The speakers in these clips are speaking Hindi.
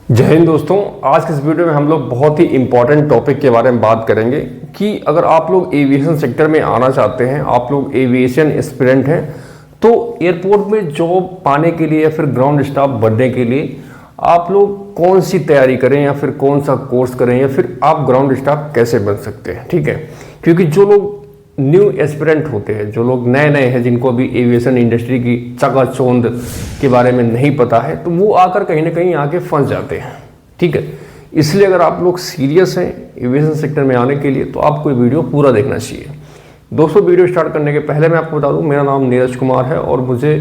जय हिंद दोस्तों। आज के इस वीडियो में हम लोग बहुत ही इंपॉर्टेंट टॉपिक के बारे में बात करेंगे कि अगर आप लोग एविएशन सेक्टर में आना चाहते हैं, आप लोग एविएशन एस्पिरेंट हैं, तो एयरपोर्ट में जॉब पाने के लिए या फिर ग्राउंड स्टाफ बनने के लिए आप लोग कौन सी तैयारी करें या फिर कौन सा कोर्स करें या फिर आप ग्राउंड स्टाफ कैसे बन सकते हैं। ठीक है, क्योंकि जो लोग न्यू एस्पिरेंट होते हैं, जो लोग नए नए हैं, जिनको अभी एविएशन इंडस्ट्री की चकाचौंध के बारे में नहीं पता है, तो वो आकर कहीं ना कहीं आके फंस जाते हैं। ठीक है, इसलिए अगर आप लोग सीरियस हैं एविएशन सेक्टर में आने के लिए तो आपको ये वीडियो पूरा देखना चाहिए। दोस्तों, वीडियो स्टार्ट करने के पहले मैं आपको बता दूं, मेरा नाम नीरज कुमार है और मुझे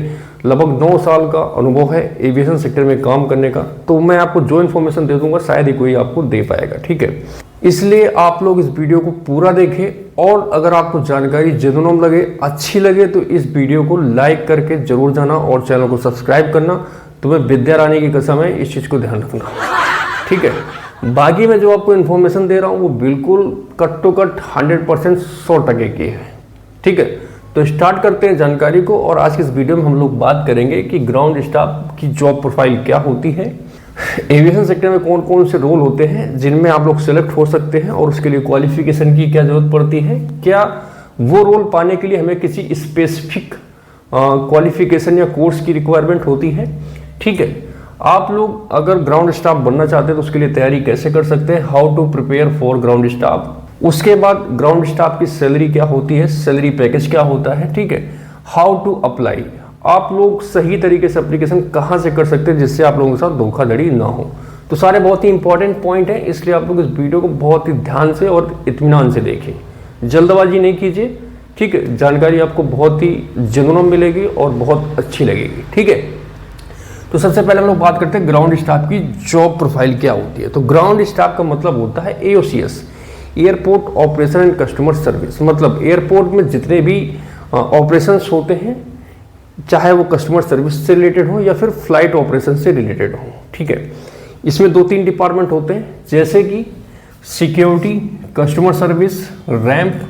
लगभग 9 साल का अनुभव है एविएशन सेक्टर में काम करने का। तो मैं आपको जो इन्फॉर्मेशन दे दूंगा शायद ही कोई आपको दे पाएगा। ठीक है, इसलिए आप लोग इस वीडियो को पूरा देखें और अगर आपको जानकारी जेन्युइन लगे, अच्छी लगे, तो इस वीडियो को लाइक करके जरूर जाना और चैनल को सब्सक्राइब करना। तुम्हें विद्या रानी की कसम है, इस चीज़ को ध्यान रखना। ठीक है, बाकी मैं जो आपको इन्फॉर्मेशन दे रहा हूँ वो बिल्कुल कट टू कट 100% 100% की है। ठीक है, तो स्टार्ट करते हैं जानकारी को। और आज की इस वीडियो में हम लोग बात करेंगे कि ग्राउंड स्टाफ की जॉब प्रोफाइल क्या होती है, एविएशन सेक्टर में कौन कौन से रोल होते हैं जिनमें आप लोग सेलेक्ट हो सकते हैं और उसके लिए क्वालिफिकेशन की क्या जरूरत पड़ती है, क्या वो रोल पाने के लिए हमें किसी स्पेसिफिक क्वालिफिकेशन या कोर्स की रिक्वायरमेंट होती है। ठीक है, आप लोग अगर ग्राउंड स्टाफ बनना चाहते हैं तो उसके लिए तैयारी कैसे कर सकते हैं, how to prepare for ground staff. उसके बाद ग्राउंड स्टाफ की सैलरी क्या होती है, सैलरी पैकेज क्या होता है। ठीक है, हाउ टू अप्लाई, आप लोग सही तरीके से एप्लीकेशन कहाँ से कर सकते हैं जिससे आप लोगों के साथ धोखाधड़ी ना हो। तो सारे बहुत ही इंपॉर्टेंट पॉइंट हैं, इसलिए आप लोग इस वीडियो को बहुत ही ध्यान से और इत्मीनान से देखें, जल्दबाजी नहीं कीजिए। ठीक है, जानकारी आपको बहुत ही जेन्युइन मिलेगी और बहुत अच्छी लगेगी। ठीक है, तो सबसे पहले हम लोग बात करते हैं ग्राउंड स्टाफ की जॉब प्रोफाइल क्या होती है। तो ग्राउंड स्टाफ का मतलब होता है AOCS, airport operation and customer service. मतलब एयरपोर्ट में जितने भी ऑपरेशंस होते हैं, चाहे वो कस्टमर सर्विस से रिलेटेड हो या फिर फ्लाइट ऑपरेशन से रिलेटेड हो। ठीक है, इसमें 2-3 डिपार्टमेंट होते हैं, जैसे कि security, customer service, ramp,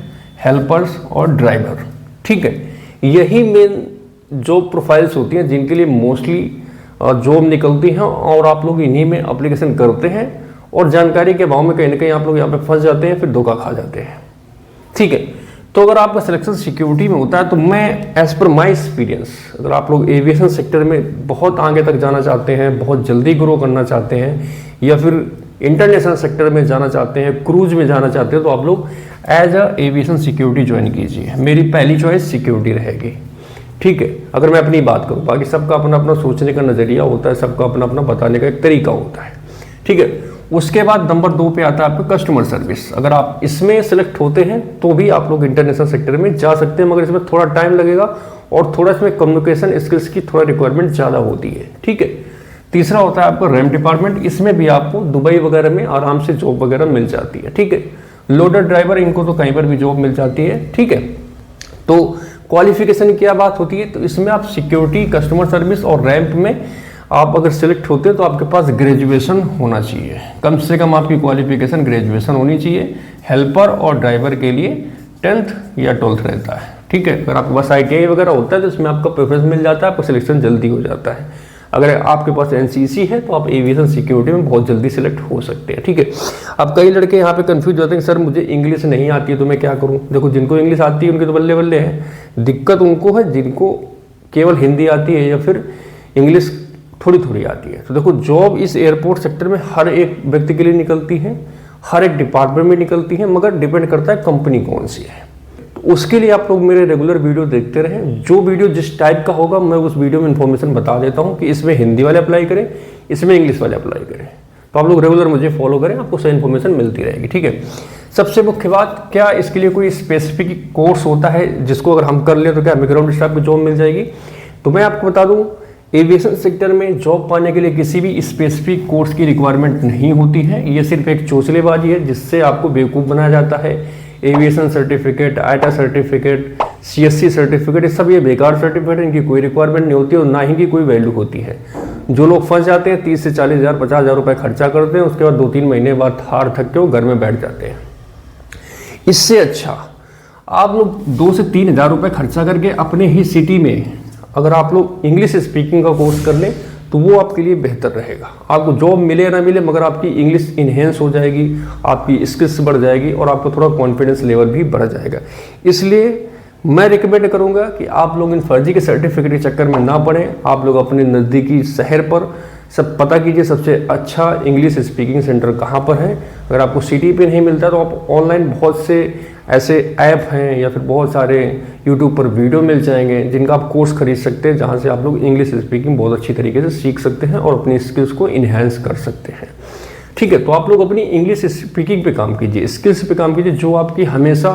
helpers और ड्राइवर। ठीक है, यही मेन जॉब प्रोफाइल्स होती हैं जिनके लिए मोस्टली जॉब निकलती हैं और आप लोग इन्हीं में एप्लीकेशन करते हैं और जानकारी के अभाव में कहीं ना कहीं आप लोग यहाँ पे फंस जाते हैं, फिर धोखा खा जाते हैं। ठीक है, तो अगर आपका सिलेक्शन सिक्योरिटी में होता है तो मैं एज पर माई एक्सपीरियंस, अगर आप लोग एविएशन सेक्टर में बहुत आगे तक जाना चाहते हैं, बहुत जल्दी ग्रो करना चाहते हैं या फिर इंटरनेशनल सेक्टर में जाना चाहते हैं, क्रूज में जाना चाहते हैं, तो आप लोग as a aviation security join कीजिए। मेरी पहली चॉइस सिक्योरिटी रहेगी। ठीक है, अगर मैं अपनी बात करूँ, बाकी सबका अपना अपना सोचने का नज़रिया होता है, सबका अपना अपना बताने का एक तरीका होता है। ठीक है, उसके बाद नंबर 2 पे आता है आपका कस्टमर सर्विस। अगर आप इसमें सेलेक्ट होते हैं तो भी आप लोग इंटरनेशनल सेक्टर में जा सकते हैं, मगर इसमें थोड़ा टाइम लगेगा और थोड़ा इसमें कम्युनिकेशन स्किल्स की थोड़ा रिक्वायरमेंट ज़्यादा होती है। ठीक है, तीसरा होता है आपका रैम डिपार्टमेंट। इसमें भी आपको दुबई वगैरह में आराम से जॉब वगैरह मिल जाती है। ठीक है, लोडर ड्राइवर, इनको तो कहीं पर भी जॉब मिल जाती है। ठीक है, तो क्वालिफिकेशन की क्या बात होती है, तो इसमें आप सिक्योरिटी, कस्टमर सर्विस और रैंप में आप अगर सिलेक्ट होते हैं तो आपके पास ग्रेजुएशन होना चाहिए, कम से कम आपकी क्वालिफिकेशन ग्रेजुएशन होनी चाहिए। हेल्पर और ड्राइवर के लिए 10th या 12th रहता है। ठीक है, अगर आपके पास ITI वगैरह होता है तो इसमें आपका प्रेफरेंस मिल जाता है, आपका सिलेक्शन जल्दी हो जाता है। अगर आपके पास NCC है तो आप एविएशन सिक्योरिटी में बहुत जल्दी सिलेक्ट हो सकते हैं। ठीक है, अब कई लड़के यहाँ पे कंफ्यूज होते हैं, सर मुझे इंग्लिश नहीं आती है तो मैं क्या करूँ। देखो, जिनको इंग्लिश आती है उनके तो बल्ले बल्ले है, दिक्कत उनको है जिनको केवल हिंदी आती है या फिर इंग्लिश थोड़ी थोड़ी आती है। तो देखो, जॉब इस एयरपोर्ट सेक्टर में हर एक व्यक्ति के लिए निकलती है, हर एक डिपार्टमेंट में निकलती है, मगर डिपेंड करता है कंपनी कौन सी है। तो उसके लिए आप लोग मेरे रेगुलर वीडियो देखते रहें। जो वीडियो जिस टाइप का होगा मैं उस वीडियो में इन्फॉर्मेशन बता देता हूँ कि इसमें हिंदी वाले अप्लाई करें, इसमें इंग्लिश वाले अप्लाई करें। तो आप लोग रेगुलर मुझे फॉलो करें, आपको सही इन्फॉर्मेशन मिलती रहेगी। ठीक है, सबसे मुख्य बात, क्या इसके लिए कोई स्पेसिफिक कोर्स होता है जिसको अगर हम कर लें तो क्या हमें ग्राउंड स्टाफ की जॉब मिल जाएगी। तो मैं आपको बता दूँ, एविएशन सेक्टर में जॉब पाने के लिए किसी भी स्पेसिफिक कोर्स की रिक्वायरमेंट नहीं होती है। ये सिर्फ एक चोचलेबाजी है जिससे आपको बेवकूफ़ बनाया जाता है। Aviation certificate, ITA certificate, CSC certificate, ये सब ये बेकार सर्टिफिकेट, इनकी कोई रिक्वायरमेंट नहीं होती और ना ही की कोई वैल्यू होती है। जो लोग फंस जाते हैं 30 से 40 हज़ार 50 हज़ार रुपये खर्चा करते हैं, उसके बाद 2-3 महीने बाद हार थक के वो घर में बैठ जाते हैं। इससे अच्छा आप लोग 2 से 3 हज़ार रुपये खर्चा करके अपने ही सिटी में अगर आप लोग इंग्लिश स्पीकिंग का कोर्स कर लें तो वो आपके लिए बेहतर रहेगा। आपको जॉब मिले या ना मिले, मगर आपकी इंग्लिश इन्हेंस हो जाएगी, आपकी स्किल्स बढ़ जाएगी और आपको थोड़ा कॉन्फिडेंस लेवल भी बढ़ जाएगा। इसलिए मैं रिकमेंड करूंगा कि आप लोग इन फर्जी के सर्टिफिकेट के चक्कर में ना पड़ें। आप लोग अपने नज़दीकी शहर पर सब पता कीजिए सबसे अच्छा इंग्लिश स्पीकिंग सेंटर कहाँ पर है। अगर आपको सिटी पे नहीं मिलता तो आप ऑनलाइन बहुत से ऐसे ऐप हैं या फिर बहुत सारे यूट्यूब पर वीडियो मिल जाएंगे जिनका आप कोर्स खरीद सकते हैं, जहाँ से आप लोग इंग्लिश स्पीकिंग बहुत अच्छी तरीके से सीख सकते हैं और अपनी स्किल्स को इन्हेंस कर सकते हैं। ठीक है, तो आप लोग अपनी इंग्लिश स्पीकिंग पे काम कीजिए, स्किल्स पे काम कीजिए, जो आपकी हमेशा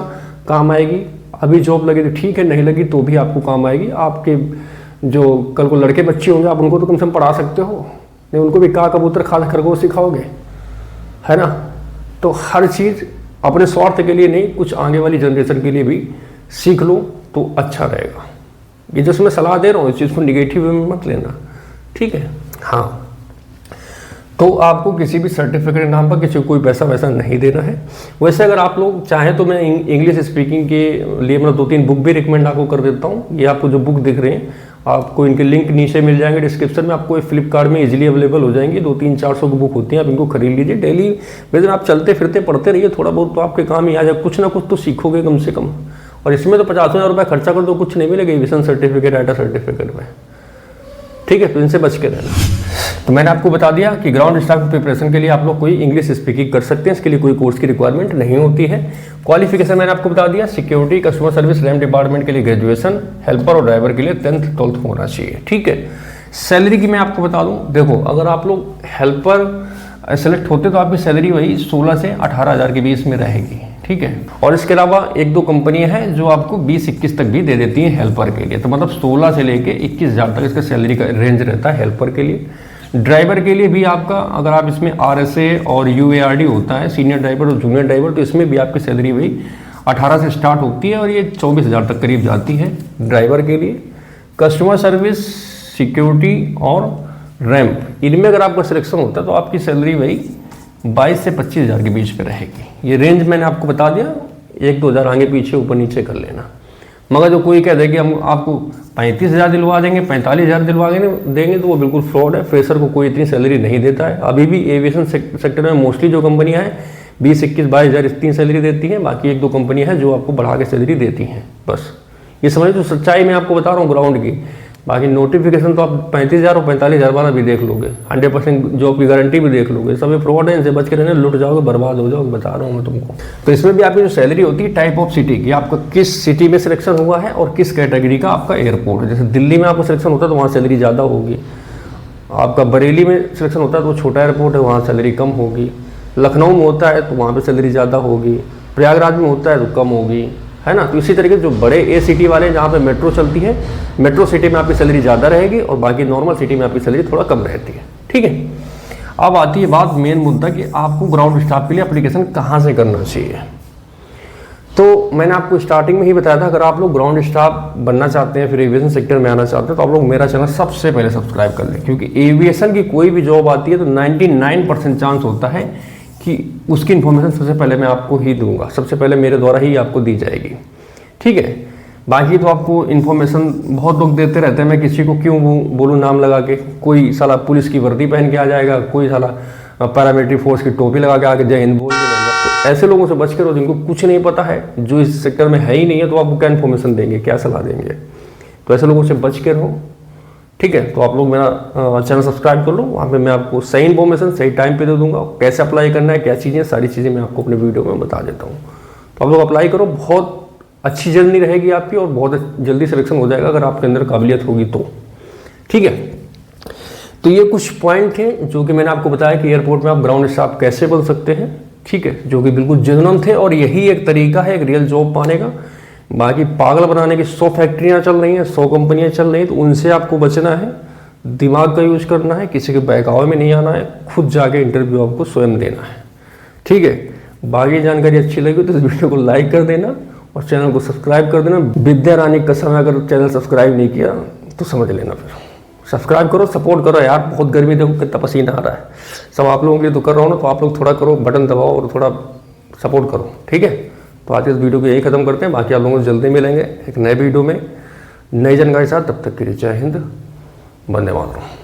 काम आएगी। अभी जॉब लगे तो ठीक है, नहीं लगी तो भी आपको काम आएगी। आपके जो कल को लड़के बच्चे होंगे आप उनको तो कम से कम पढ़ा सकते हो, नहीं उनको भी का कबूतर खास खरगोश सिखाओगे, है ना। तो हर चीज़ अपने स्वार्थ के लिए नहीं, कुछ आगे वाली जनरेशन के लिए भी सीख लो तो अच्छा रहेगा। ये जो मैं सलाह दे रहा हूँ इस चीज़ को निगेटिव वे में मत लेना, ठीक है। हाँ, तो आपको किसी भी सर्टिफिकेट नाम पर किसी को कोई पैसा वैसा नहीं देना है। वैसे अगर आप लोग चाहें तो मैं इंग्लिश स्पीकिंग के लिए मैं 2-3 बुक भी रिकमेंड आपको कर देता हूँ। ये आपको जो बुक दिख रहे हैं आपको इनके लिंक नीचे मिल जाएंगे डिस्क्रिप्शन में, आपको फ्लिपकार्ट में इजीली अवेलेबल हो जाएंगी। 200-400 की बुक होती हैं, आप इनको खरीद लीजिए। डेली बेसिस आप चलते फिरते पढ़ते रहिए, थोड़ा बहुत तो आपके काम ही आ जाए, कुछ ना कुछ तो सीखोगे कम से कम। और इसमें तो 50,000 रुपये खर्चा कर दो कुछ नहीं मिलेगा एविएशन सर्टिफिकेट, आईटा सर्टिफिकेट में, ठीक है। तो इनसे बच के रहना। तो मैंने आपको बता दिया कि ग्राउंड स्टाफ प्रिपरेशन के लिए आप लोग कोई इंग्लिश स्पीकिंग कर सकते हैं, इसके लिए कोई कोर्स की रिक्वायरमेंट नहीं होती है। क्वालिफिकेशन मैंने आपको बता दिया, security customer service RAM department के लिए ग्रेजुएशन, हेल्पर और ड्राइवर के लिए 10th 12th होना चाहिए, ठीक है। सैलरी की मैं आपको बता दूं, देखो अगर आप लोग हेल्पर सेलेक्ट होते तो आपकी सैलरी वही 16 से 18,000 के बीच में रहेगी, ठीक है। और इसके अलावा 1-2 कंपनियां हैं जो आपको 20-21 तक भी दे देती हैं हेल्पर के लिए, तो मतलब 16 से लेके 21,000 तक इसका सैलरी का रेंज रहता है हेल्पर के लिए। ड्राइवर के लिए भी आपका अगर आप इसमें RSA और UARD होता है, सीनियर ड्राइवर और जूनियर ड्राइवर, तो इसमें भी आपकी सैलरी वही 18 से स्टार्ट होती है और ये 24,000 तक करीब जाती है ड्राइवर के लिए। कस्टमर सर्विस, सिक्योरिटी और रैम्प, इनमें अगर आपका सिलेक्शन होता है तो आपकी सैलरी वही 22 से 25,000 के बीच में रहेगी। ये रेंज मैंने आपको बता दिया, 1-2 हज़ार आगे पीछे ऊपर नीचे कर लेना। मगर जो कोई कह दे कि हम आपको 35,000 दिलवा देंगे, 45,000 दिलवा देंगे, तो वो बिल्कुल फ्रॉड है। फ्रेशर को कोई इतनी सैलरी नहीं देता है। अभी भी एविएशन सेक्टर में मोस्टली जो कंपनियां हैं 20-21-22,000 इतनी सैलरी देती हैं, बाकी 1-2 कंपनियां हैं जो आपको बढ़ा के सैलरी देती हैं। बस ये समझ, तो सच्चाई मैं आपको बता रहा हूँ ग्राउंड की। बाकी नोटिफिकेशन तो आप 35,000 और 45,000 वाला भी देख लोगे, 100% जॉब की गारंटी भी देख लोगे। सब फ्रॉड है, इनसे बच के रहना, लुट जाओगे, बर्बाद हो जाओगे, बता रहा हूँ मैं तुमको। तो इसमें भी आपकी जो सैलरी होती है टाइप ऑफ सिटी की, आपका किस सिटी में सिलेक्शन हुआ है और किस कैटेगरी का आपका एयरपोर्ट है। जैसे दिल्ली में आपका सिलेक्शन होता है तो वहाँ सैलरी ज़्यादा होगी। आपका बरेली में सिलेक्शन होता है तो छोटा एयरपोर्ट है, वहाँ सैलरी कम होगी। लखनऊ में होता है तो वहाँ पर सैलरी ज़्यादा होगी। प्रयागराज में होता है तो कम होगी, है ना। तो इसी तरीके जो बड़े ए सिटी वाले जहाँ पे मेट्रो चलती है, मेट्रो सिटी में आपकी सैलरी ज़्यादा रहेगी और बाकी नॉर्मल सिटी में आपकी सैलरी थोड़ा कम रहती है, ठीक है। अब आती है बात मेन मुद्दा कि आपको ग्राउंड स्टाफ के लिए एप्लीकेशन कहाँ से करना चाहिए। तो मैंने आपको स्टार्टिंग में ही बताया था, अगर आप लोग ग्राउंड स्टाफ बनना चाहते हैं, फिर एविएशन सेक्टर में आना चाहते हैं, तो आप लोग मेरा चैनल सबसे पहले सब्सक्राइब कर लें, क्योंकि एविएशन की कोई भी जॉब आती है तो 99% चांस होता है कि उसकी इन्फॉर्मेशन सबसे पहले मैं आपको ही दूंगा, सबसे पहले मेरे द्वारा ही आपको दी जाएगी, ठीक है। बाकी तो आपको इन्फॉर्मेशन बहुत लोग देते रहते हैं, मैं किसी को क्यों बोलूँ नाम लगा के। कोई साला पुलिस की वर्दी पहन के आ जाएगा, कोई साला पैरामिलिट्री फोर्स की टोपी लगा के आके जय हिंद बोल के। तो ऐसे लोगों से बच के रहो जिनको कुछ नहीं पता है, जो इस सेक्टर में है ही नहीं है, तो आपको क्या इन्फॉर्मेशन देंगे, क्या सलाह देंगे। तो ऐसे लोगों से बच के रहो, ठीक है। तो आप लोग मेरा चैनल सब्सक्राइब कर लो, वहाँ पे मैं आपको सही इन्फॉर्मेशन सही टाइम पे दे दूंगा। कैसे अप्लाई करना है, क्या चीज़ें, सारी चीज़ें मैं आपको अपने वीडियो में बता देता हूँ। तो आप लोग अप्लाई करो, बहुत अच्छी जर्नी रहेगी आपकी और बहुत जल्दी सिलेक्शन हो जाएगा अगर आपके अंदर काबिलियत होगी तो, ठीक है। तो ये कुछ पॉइंट हैं जो कि मैंने आपको बताया कि एयरपोर्ट में आप ग्राउंड स्टाफ कैसे बन सकते हैं, ठीक है, जो कि बिल्कुल जेन्युइन थे और यही एक तरीका है एक रियल जॉब पाने का। बाकी पागल बनाने की 100 फैक्ट्रियाँ चल रही हैं, 100 कंपनियाँ चल रही हैं, तो उनसे आपको बचना है, दिमाग का यूज करना है, किसी के बहकावे में नहीं आना है, खुद जाके इंटरव्यू आपको स्वयं देना है, ठीक है। बाकी जानकारी अच्छी लगी तो इस वीडियो को लाइक कर देना और चैनल को सब्सक्राइब कर देना। विद्या रानी कसम है, अगर चैनल सब्सक्राइब नहीं किया तो समझ लेना, फिर सब्सक्राइब करो, सपोर्ट करो यार। बहुत गर्मी, देखो कितना पसीना आ रहा है, सब आप लोगों के लिए तो कर रहा हूँ ना, तो आप लोग थोड़ा करो, बटन दबाओ और थोड़ा सपोर्ट करो, ठीक है। तो आज इस वीडियो को यही खत्म करते हैं, बाकी आप लोगों से जल्दी मिलेंगे एक नए वीडियो में नई जानकारी के साथ। तब तक के लिए जय हिंद, वंदे मातरम।